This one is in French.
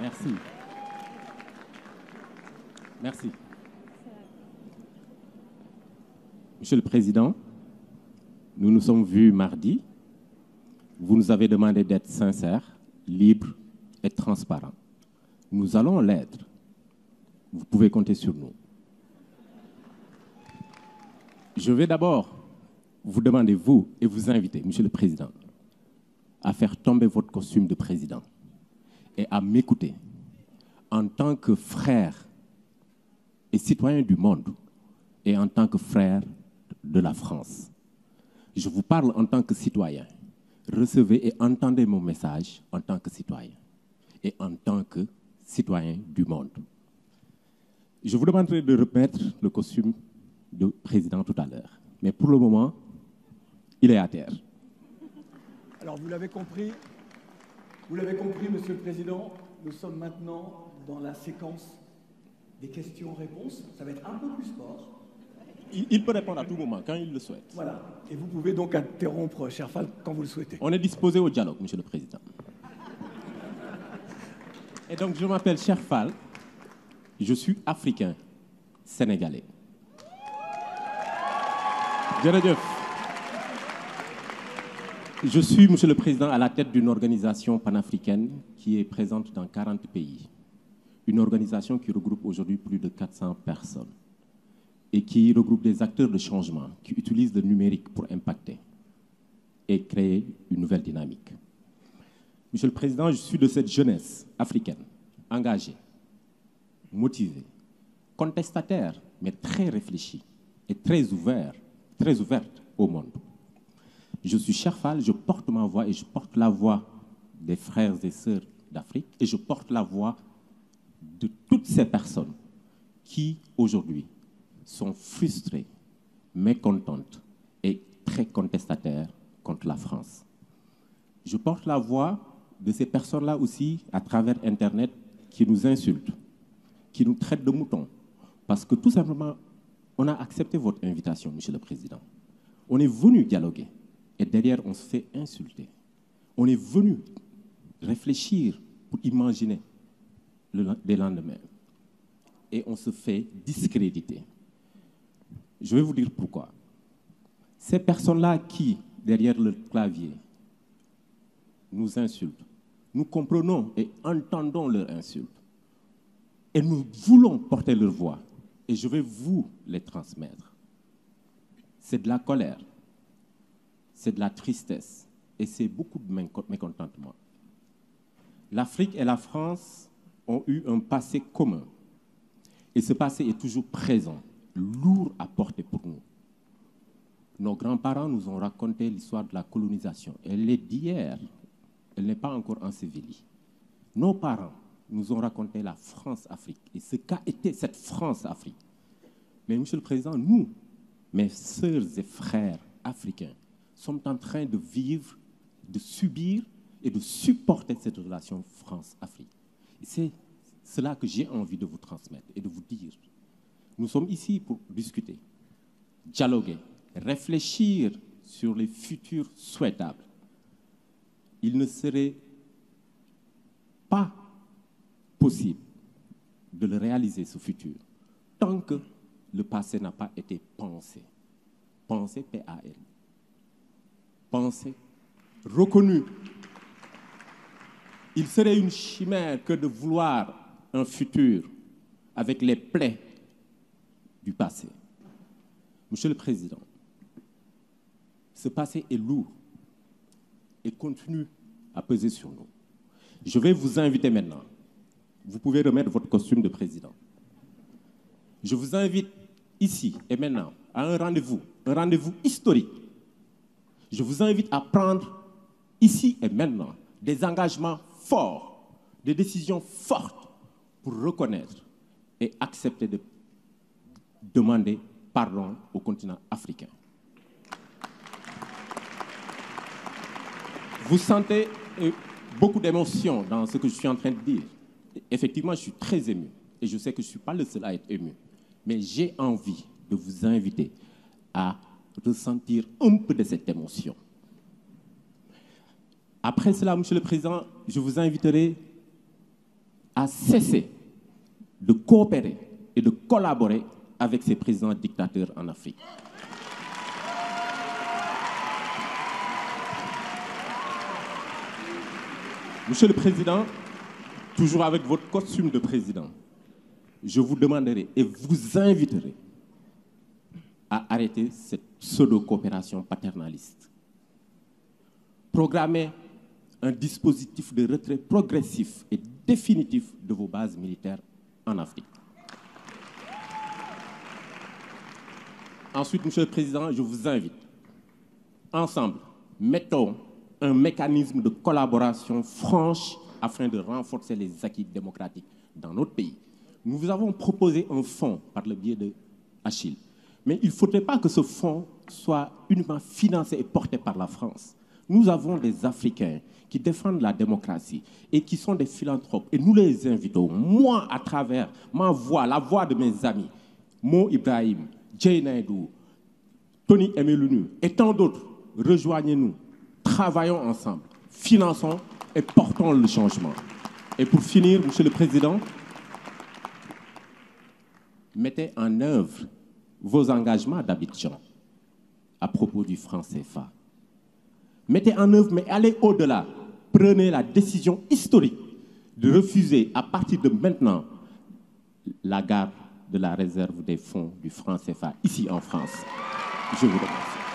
Merci. Merci. Monsieur le Président, nous nous sommes vus mardi. Vous nous avez demandé d'être sincères, libres et transparents. Nous allons l'être. Vous pouvez compter sur nous. Je vais d'abord vous demander, vous, et vous inviter, Monsieur le Président, à faire tomber votre costume de président et à m'écouter en tant que frère et citoyen du monde et en tant que frère de la France. Je vous parle en tant que citoyen. Recevez et entendez mon message en tant que citoyen et en tant que citoyen du monde. Je vous demanderai de remettre le costume de président tout à l'heure. Mais pour le moment, il est à terre. Alors vous l'avez compris, Monsieur le Président, nous sommes maintenant dans la séquence des questions-réponses. Ça va être un peu plus sport. Il peut répondre à tout moment, quand il le souhaite. Voilà. Et vous pouvez donc interrompre, cher Fall, quand vous le souhaitez. On est disposé au dialogue, Monsieur le Président. Et donc, je m'appelle Cheikh Fall. Je suis africain, sénégalais. Jërëjëf. Je suis, Monsieur le Président, à la tête d'une organisation panafricaine qui est présente dans 40 pays. Une organisation qui regroupe aujourd'hui plus de 400 personnes et qui regroupe des acteurs de changement qui utilisent le numérique pour impacter et créer une nouvelle dynamique. Monsieur le Président, je suis de cette jeunesse africaine, engagée, motivée, contestataire, mais très réfléchie et très ouverte au monde. Je suis Cheikh Fall, je porte ma voix et je porte la voix des frères et sœurs d'Afrique et je porte la voix de toutes ces personnes qui, aujourd'hui, sont frustrées, mécontentes et très contestataires contre la France. Je porte la voix de ces personnes-là aussi à travers Internet qui nous insultent, qui nous traitent de moutons. Parce que tout simplement, on a accepté votre invitation, Monsieur le Président. On est venu dialoguer et derrière, on se fait insulter. On est venu réfléchir pour imaginer des lendemains. Et on se fait discréditer. Je vais vous dire pourquoi. Ces personnes-là qui, derrière le clavier, nous insultent, nous comprenons et entendons leurs insultes. Et nous voulons porter leur voix. Et je vais vous les transmettre. C'est de la colère, c'est de la tristesse et c'est beaucoup de mécontentement. L'Afrique et la France ont eu un passé commun. Et ce passé est toujours présent, lourd à porter pour nous. Nos grands-parents nous ont raconté l'histoire de la colonisation. Elle est d'hier, elle n'est pas encore ensevelie. Nos parents nous ont raconté la France-Afrique et ce qu'a été cette France-Afrique. Mais Monsieur le Président, nous, mes sœurs et frères africains, sommes en train de vivre, de subir et de supporter cette relation France-Afrique. C'est cela que j'ai envie de vous transmettre et de vous dire. Nous sommes ici pour discuter, dialoguer, réfléchir sur les futurs souhaitables. Il ne serait pas possible de le réaliser, ce futur, tant que le passé n'a pas été pensé. Pensé, P-A-L. Pensé, reconnu. Il serait une chimère que de vouloir un futur avec les plaies du passé. Monsieur le Président, ce passé est lourd et continue à peser sur nous. Je vais vous inviter maintenant. Vous pouvez remettre votre costume de président. Je vous invite ici et maintenant à un rendez-vous historique. Je vous invite à prendre ici et maintenant des engagements forts, des décisions fortes pour reconnaître et accepter de demander pardon au continent africain. Vous sentez beaucoup d'émotion dans ce que je suis en train de dire. Effectivement, je suis très ému et je sais que je ne suis pas le seul à être ému. Mais j'ai envie de vous inviter à ressentir un peu de cette émotion. Après cela, Monsieur le Président, je vous inviterai a cessé de coopérer et de collaborer avec ces présidents dictateurs en Afrique. Monsieur le Président, toujours avec votre costume de président, je vous demanderai et vous inviterai à arrêter cette pseudo-coopération paternaliste. Programmez un dispositif de retrait progressif et définitif de vos bases militaires en Afrique. Ensuite, Monsieur le Président, je vous invite, ensemble, mettons un mécanisme de collaboration franche afin de renforcer les acquis démocratiques dans notre pays. Nous vous avons proposé un fonds par le biais de Achille. Mais il ne faudrait pas que ce fonds soit uniquement financé et porté par la France. Nous avons des Africains qui défendent la démocratie et qui sont des philanthropes. Et nous les invitons, moi, à travers ma voix, la voix de mes amis, Mo Ibrahim, Jay Naidou, Tony Emelunu et tant d'autres, rejoignez-nous, travaillons ensemble, finançons et portons le changement. Et pour finir, Monsieur le Président, mettez en œuvre vos engagements d'Abidjan à propos du franc CFA. Mettez en œuvre, mais allez au-delà. Prenez la décision historique de refuser à partir de maintenant la garde de la réserve des fonds du franc CFA ici en France. Je vous remercie.